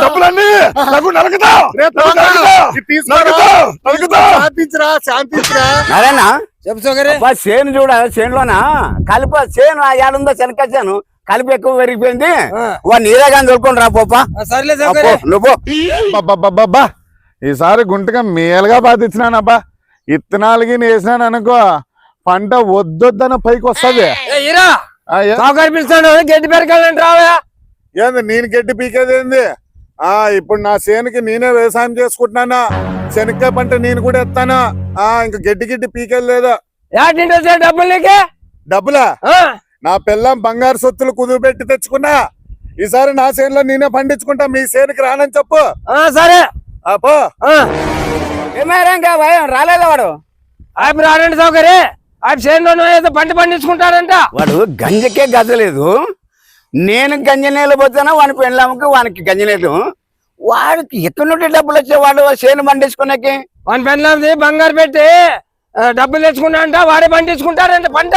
డబ్బులన్నీ నాకు నరకదా నారాయణ చేను చూడ చేనులోనా కలిపి చేను ఏడుందో శనకాను కలిపి ఎక్కువ పెరిగిపోయింది నీరే కానీ దొరుకుని రా పోపా నువ్వు ఈసారి గుంటగా మేలుగా బాధించినానబ్బా ఇత్తనాలకి వేసినాను అనుకో పంట వద్దొద్దన పైకి వస్తుంది గడ్డి పెరగాలంటే రావా ఏంది నేను గడ్డి పీకేదేంది ఇప్పుడు నా చేనుకి నేనే వ్యవసాయం చేసుకుంటున్నానా శనక్కాయ పంట నేను కూడా ఎత్తాను ఇంకా గడ్డి పీకేది డబ్బులు నీకే డబ్బులా నా పిల్లం బంగారు సొత్తులు కుదురు పెట్టి తెచ్చుకున్నా ఈసారి నా చేనులో నేనే పండించుకుంటా మీ చేనుకి రానని చెప్పు సరే రాలేదా వాడు ఆయన రానండి సౌకర్యం ఆయన చేనులో ఏదో పంట పండించుకుంటాడంట వాడు గంజకే గజలేదు నేను గంజనేలు పోతాను వాని పెళ్ళామకి వానికి గంజనేలు వాడికి ఎక్కడి నుండి డబ్బులు వచ్చేవాడు చేను పండించుకున్నాకి వాని పెళ్ళాంది బంగారు పెట్టి డబ్బులు తెచ్చుకున్నా అంట వాడే పండించుకుంటారంట పంట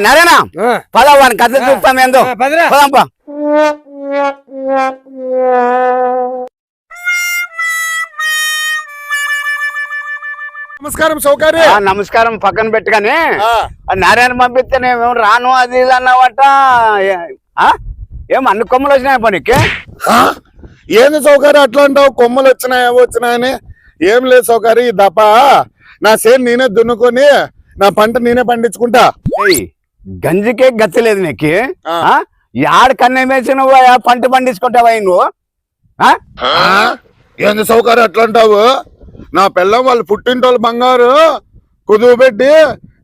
నరేనా పద వాని కథ చూస్తాం ఏందో పదంపా నమస్కారం సౌకర్య నమస్కారం పక్కన పెట్టుగానే నారాయణ పంపిస్తే నేను రాను అది ఇది అన్నవాట ఏం అన్ని కొమ్మలు వచ్చినాయి పనికి ఏంది సౌకర్యం అట్లా అంటావు కొమ్మలు వచ్చినాయని ఏం లేదు సౌకర్యం ఈ దప నా చేను నేనే దున్నుకొని నా పంట నేనే పండించుకుంటా గంజికే గచ్చలేదు నీకు యాడ కన్నే వేసి నువ్వు పంట పండించుకుంటావా నువ్వు ఏంది సౌకర్యం అట్లా అంటావు నా పిల్లం వాళ్ళు పుట్టింటోళ్ళు బంగారు కుదువు పెట్టి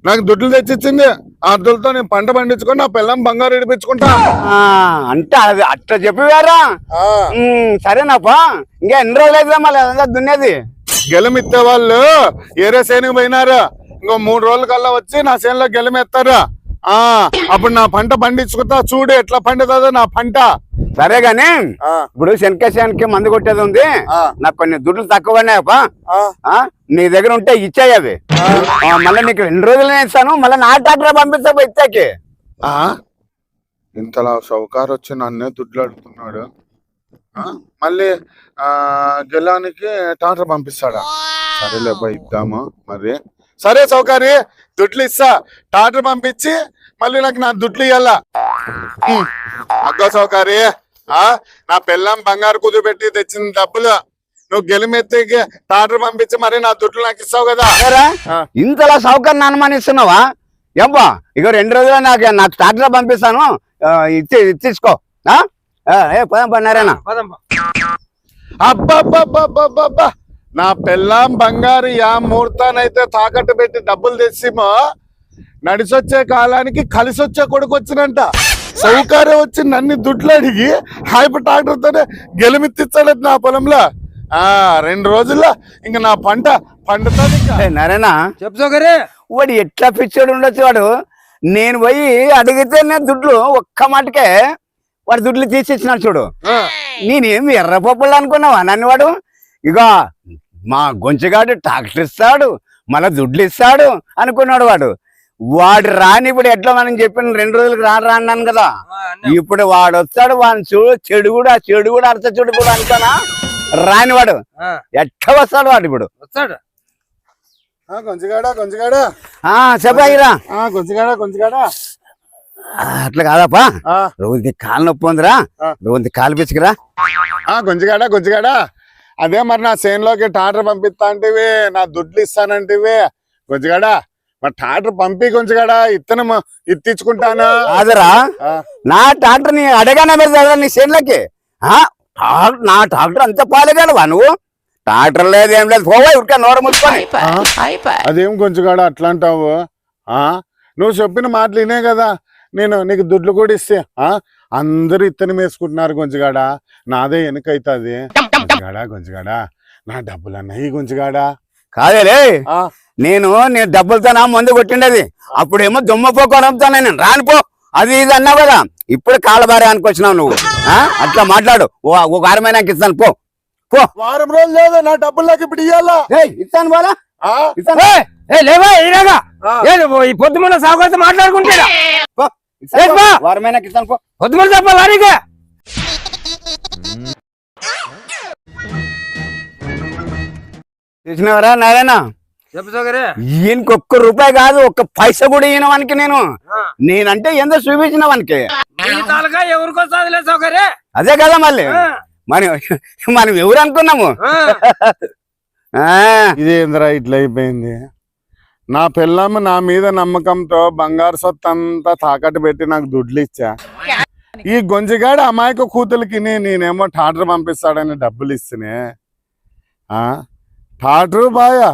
నాకు దుడ్లు తెచ్చిచ్చింది ఆ దుడ్లతో నేను పంట పండించుకొని నా పిల్లం బంగారు ఇడిపించుకుంటా అంటే అది అట్లా చెప్పివారా సరేనాపా ఇంకా ఎన్ని రోజులు అయితే మళ్ళీ దున్నేది గెలమిత్తే వాళ్ళు ఏరే సేనుకు పోయినారు ఇంకో 3 రోజుల కల్లా వచ్చి నా చేనులో గెలమెత్తారు అప్పుడు నా పంట పండించుకుంటా చూడు ఎట్లా పండుతుందో నా పంట సరే గాని ఇప్పుడు శనకేశానికి మందు కొట్టేది ఉంది నాకు కొన్ని దుడ్లు తక్కువ ఉన్నాయప్పా నీ దగ్గర ఉంటే ఇచ్చాయి అవి మళ్ళీ నీకు 2 రోజులనే ఇస్తాను మళ్ళీ నా డాక్టర్ పంపిస్తా ఇచ్చాకి ఇంతలా సౌకారు వచ్చి నన్నే దుడ్లు అడుగుతున్నాడు మళ్ళీ గెలానికి టాటర్ పంపిస్తాడా సరేలే అబ్బా ఇద్దాము మరి సరే సౌకర్య దుడ్లు ఇస్తా టాటర్ పంపించి మళ్ళీ నాకు నా దుడ్లు ఇవ్వాలా అగ్గో సౌకర్య నా పిల్లం బంగారు కుదురు పెట్టి తెచ్చిన డబ్బులు నువ్వు గెలిమెత్తి టాటర్ పంపించి మరి నా దుడ్లు నాకు ఇస్తావు కదా ఇంతలా సౌకర్యం అనుమానిస్తున్నావా ఏబ్బా ఇక 2 రోజులు నాకు టాటర్ పంపిస్తాను ఇచ్చేసుకో పదం అబ్బా నా పిల్లం బంగారు ముహూర్తానైతే తాకట్టు పెట్టి డబ్బులు తెచ్చిమో నడిచొచ్చే కాలానికి కలిసి వచ్చే కొడుకు వచ్చినంట సౌకర్యం వచ్చి నన్ను దుడ్లు అడిగి హైపర్ ట్రాక్టర్ తోనే గెలిమిత్తిచ్చాడు నా పొలంలో 2 రోజుల్లో ఇంక నా పంట పండుతుంది. నరేనా చెప్పు సౌకర్యం వాడు ఎట్లా పిచ్చాడు ఉండొచ్చు వాడు నేను పోయి అడిగితే నేను దుడ్లు ఒక్క మాటకే వాడు దుడ్లు తీసిచ్చినాడు చూడు నేనేమి ఎర్రపప్పులు అనుకున్నావా నన్ను వాడు ఇక మా గొంచెగాడు ట్రాక్టర్ ఇస్తాడు మళ్ళా దుడ్లు ఇస్తాడు అనుకున్నాడు వాడు రాని ఇప్పుడు ఎట్లా మనం చెప్పిన 2 రోజులకు రాన్నాను కదా ఇప్పుడు వాడు వస్తాడు వాడిని చూడు చెడు కూడా అర్థ చెడు కూడా అనుకోనా రానివాడు ఎట్లా వస్తాడు వాడు ఇప్పుడు వస్తాడు చెప్పరా కొంచెగాడా అట్లా కాదప్పా రోజుకి కాలు నొప్పి ఉందిరా రోజుకి కాలు పిచ్చుకురా కొంచెగాడా అదే మరి నా చేనులోకి టాటర్ పంపిస్తా అంటేవి నా దుడ్లు ఇస్తానంటేవి కొంచెగాడా మరి టాటర్ పంపి కొంచెగాడా ఇత్తనం ఇత్తించుకుంటానా అదరా నా టాటర్ ని అడగానే పెడతా నీ చేనులోకి నా టాక్టర్ అంత పాలేగాడువా నువ్వు టాక్టర్ లేదు ఏం లేదు పోవా ఉడికా నోర ముట్టుకొని అదేం కొంచెగాడా అట్లా అంటావు నువ్వు చెప్పిన మాటలు వినే కదా నేను నీకు దుడ్లు కూడా ఇస్తే అందరు ఇత్తనం వేసుకుంటున్నారు కొంచెగాడా నాదే వెనకైతుంది కొంచెగాడా నా డబ్బులు అన్నాయి కొంచెగాడా కాదేలే నేను డబ్బులతో నా మందు కొట్టిండేది అప్పుడేమో దుమ్మపోకోవడంతో నేను రానిపో అది ఇది అన్నావు కదా ఇప్పుడు కాలబారే అనుకొచ్చినావు నువ్వు అట్లా మాట్లాడు ఒక వారమైనాకి ఇస్తాను పో వారం రోజులు లేదు నా డబ్బులు నాకు ఇప్పుడు ఇవ్వాలా ఇస్తాను బాలా లేవా ఈ పొద్దుమన్న సాగుతో మాట్లాడుకుంటా వారమైనాకి ఇస్తాను పో పొద్దుమన్న చెప్పాలి చూసినవరా నారాయణ, చెప్పు సౌకర్య. ఈయనకి ఒక్క రూపాయి కాదు, ఒక్క పైసా కూడా ఈయన వానికి నేనంటే ఏందో చూపించిన వానికి. నీ తాలూకా ఎవరికి వస్తుంది సౌకర్య. అదే కదా మళ్ళీ మనం మనం ఎవరు అనుకున్నాము. ఇదేంద్రా ఇట్లా అయిపోయింది? నా పిల్లమ్మ నా మీద నమ్మకంతో బంగారు సొత్తు అంతా తాకట్టు పెట్టి నాకు దుడ్లు ఇచ్చా. ఈ గొంజిగాడు అమాయక కూతులకి నేనేమో టాటర్ పంపిస్తాడని డబ్బులు ఇస్తేనే టాటరు బాయా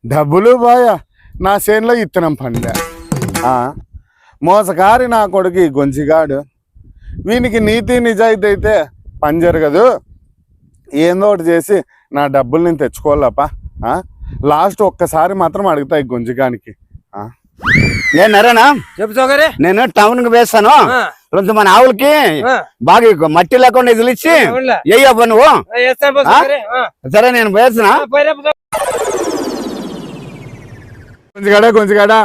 డబ్బులు బాయా నా చేనులో ఇత్తనం పండ్లే. మోసకారి నా కొడుకు ఈ గొంజిగాడు. వీనికి నీతి నిజాయితీ అయితే పని జరగదు. ఏందో ఒకటి చేసి నా డబ్బులు నేను తెచ్చుకోవాలప్పా. లాస్ట్ ఒక్కసారి మాత్రం అడుగుతా ఈ గొంజిగానికి. నేను నరేనా, చెప్పు సౌకర్య. నేను టౌన్ కి వేస్తాను. కొంచెం మన ఆవులకి బాగా మట్టి లేకుండా ఇదిలిచ్చి ఏయ్యబ్బా నువ్వు. సరే నేను వేస్తున్నా. కొంచెగాడా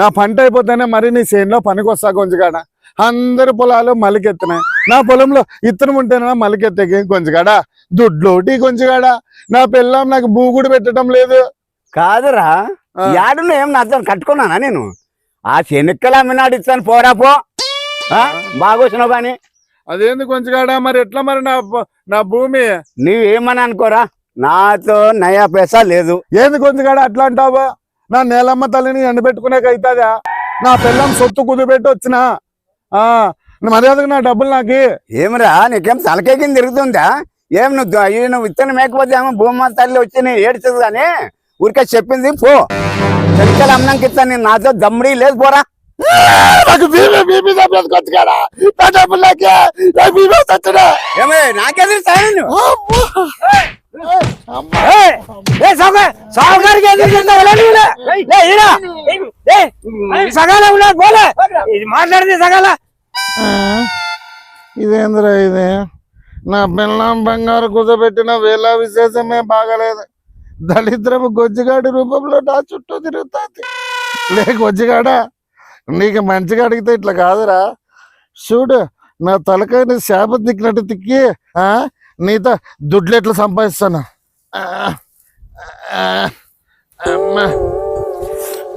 నా పంట అయిపోతేనే మరి నీ చేనులో పనికి వస్తా. కొంచెగాడా అందరి పొలాలు మలికెత్తినాయి, నా పొలంలో ఇత్తనం ఉంటేనా మలికెత్తే. కొంచెగాడా దుడ్లోటి కొంచెగాడా నా పిల్లం నాకు బూగుడు పెట్టడం లేదు. కాదురా, యాడును ఏం నాతో కట్టుకున్నానా నేను? ఆ శనిక్కలు అమ్మినాడు ఇస్తాను పోరా పో. బాగా వచ్చినావు కానీ. అదేంది కొంచెగాడా మరి ఎట్లా మరి నా భూమి? నువ్వేమని అనుకోరా, నాతో నయా పైసా లేదు. ఏంది కొంచెగాడా అట్లా అంటావా? నా నేలమ్మ తల్లిని ఎండబెట్టుకునేక అవుతుందా? నా పిల్లం సొత్తు కుదిపెట్టి వచ్చినా మర్యాదగా నా డబ్బులు నాకు. ఏమిరా నీకేం తలకేకింది తిరుగుతుందా? ఏం నువ్వు విత్తనం మేకపోతే ఏమో భూమి తల్లి వచ్చి నేను ఏడ్చదు కానీ ఊరికే చెప్పింది పో. చెనికలు అమ్మంకి ఇస్తాను నేను, నాతో దమ్ముడి లేదు పోరా. నాకేది మాట్లాడితే సగాల. ఇదేంద్రా ఇది? నా పిల్లం బంగారు కుదబెట్టిన వేళ విశేషమే బాగలేదు. దళిద్రపు గొజ్జిగాడి రూపంలో నా చుట్టూ తిరుగుతుంది. లే గొజ్జిగాడా, నీకు మంచిగా అడిగితే ఇట్లా కాదురా. చూడు నా తలకాయని శాప తిక్కినట్టు తిక్కి నీతో దుడ్లు ఎట్లా సంపాదిస్తాను.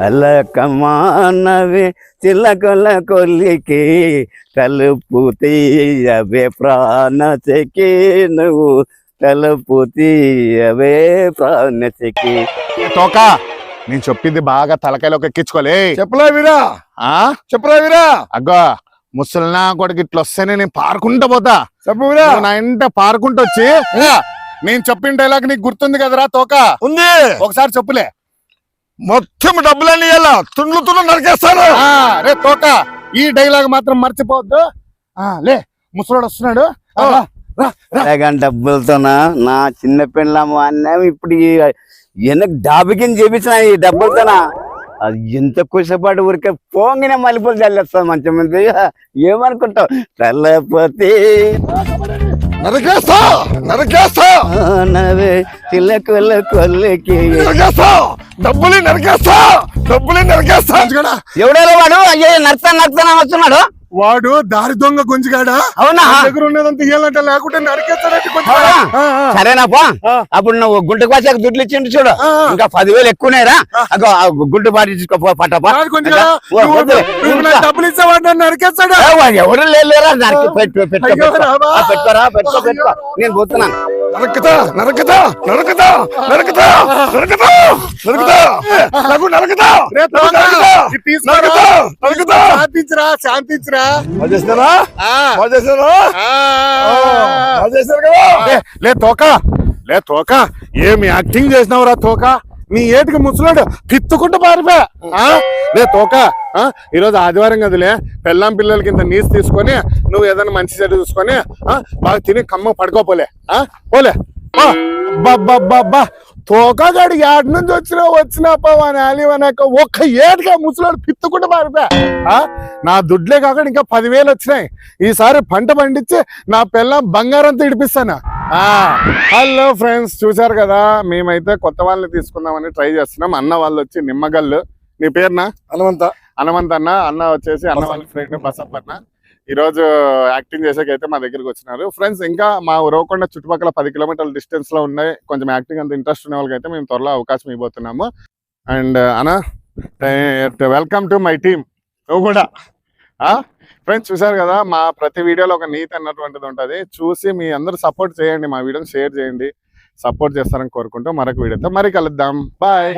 అల్లకమానవి చిల్లకొల్ల కొల్లికి తలుపు తీయవే ప్రాణశకి, నువ్వు తలుపు తీయవే ప్రాణశకి. తోకా నేను చెప్పింది బాగా తలకాయలోకి ఎక్కించుకోలే. చెప్పలేవిరా చెప్పలేవిరా. అగ్గో ముసలినా కొడుకు ఇట్లా వస్తేనే నేను పారుకుంటా పోతా. చెప్పురా నా ఇంట పారుకుంటూ వచ్చి నేను చెప్పిన డైలాగ్ నీకు గుర్తుంది కదరా తోకా? ఉంది, ఒకసారి చెప్పులే. మొత్తం డబ్బులన్నీ ఇలా తుండ్లు నరికేస్తాను. రే తోకా, ఈ డైలాగ్ మాత్రం మర్చిపోవద్దు. లే ముసలోడు వస్తున్నాడు. డబ్బులతోనా నా చిన్న పిల్లము అన్నాము. ఇప్పుడు వెనక్ డాబుకిని చేపించిన ఈ డబ్బులతోనా అది ఎంత కుసపాటు ఊరికే పోంగిన మల్లెపూలు చల్లేస్తాం మంచి మంది. ఏమనుకుంటావు? చల్లపోతే చిల్లకొల్ల కొల్లకి డబ్బులు నరికేస్తా. ఎవడో వాడు అయ్యే నర్తానా వస్తున్నాడు. వాడు దారి దొంగ గుంజిగాడా? అవునా? దగ్గర ఉన్నదంతా ఏలంటే లేకుంటే నరికేస్తాడంటే. సరేనాపా, అప్పుడు నువ్వు గుంటకు వచ్చాక దుడ్లు ఇచ్చిండు చూడు, ఇంకా 10,000 ఎక్కువనేరా. గుంటు పాటించుకో పట్టపా. డబ్బులు ఇచ్చేవాడు నరికేస్తాడు. ఎవరు లేరా? పెట్టుకోరా పెట్టుకో. నేను పోతున్నాను. శాంతించరా. లే తోక ఏమి యాక్టింగ్ చేసినావురా తోక? నీ ఏటికి ముసలాడు తిత్తుకుంటూ పారిపోయా. లే తోక, ఈరోజు ఆదివారం కదలే, పెళ్ళాం పిల్లలకి ఇంత నీసు తీసుకొని నువ్వు ఏదైనా మంచి చెడు చూసుకొని బాగా తిని కమ్మ పడుకోపోలే. పోలే బాబ్బా తోకగాడు ఏడు నుంచి వచ్చినాపా అలివనాక ఒక్క ఏడుగా ముసలాడు పిత్తుకుంటూ పారిపోయా. నా దుడ్లే కాకుండా ఇంకా 10,000 వచ్చినాయి. ఈసారి పంట పండించి నా పిల్లం బంగారంతో ఇడిపిస్తాను. హలో ఫ్రెండ్స్, చూసారు కదా, మేమైతే కొత్త వాళ్ళని తీసుకుందామని ట్రై చేస్తున్నాం. అన్న వాళ్ళు వచ్చి నిమ్మగల్లు. నీ పేరునా? హనుమంత అన్న. అన్న వచ్చేసి అన్న వాళ్ళ ఫ్రెండ్ బసప్పన్న. ఈరోజు యాక్టింగ్ చేసేకైతే మా దగ్గరికి వచ్చినారు ఫ్రెండ్స్. ఇంకా మా ఉరవకొండ చుట్టుపక్కల 10 కిలోమీటర్ల డిస్టెన్స్ లో ఉన్నాయి కొంచెం యాక్టింగ్ అంత ఇంట్రెస్ట్ ఉన్న వాళ్ళకైతే మేము త్వరలో అవకాశం ఇవ్వబోతున్నాము. అండ్ అనా వెల్కమ్ టు మై టీమ్. నువ్వు కూడా ఫ్రెండ్స్ చూసారు కదా, మా ప్రతి వీడియోలో ఒక నీతి అన్నటువంటిది ఉంటుంది. చూసి మీ అందరూ సపోర్ట్ చేయండి, మా వీడియోని షేర్ చేయండి, సపోర్ట్ చేస్తారని కోరుకుంటూ మరొక వీడియోతో మరి కలుద్దాం. బాయ్.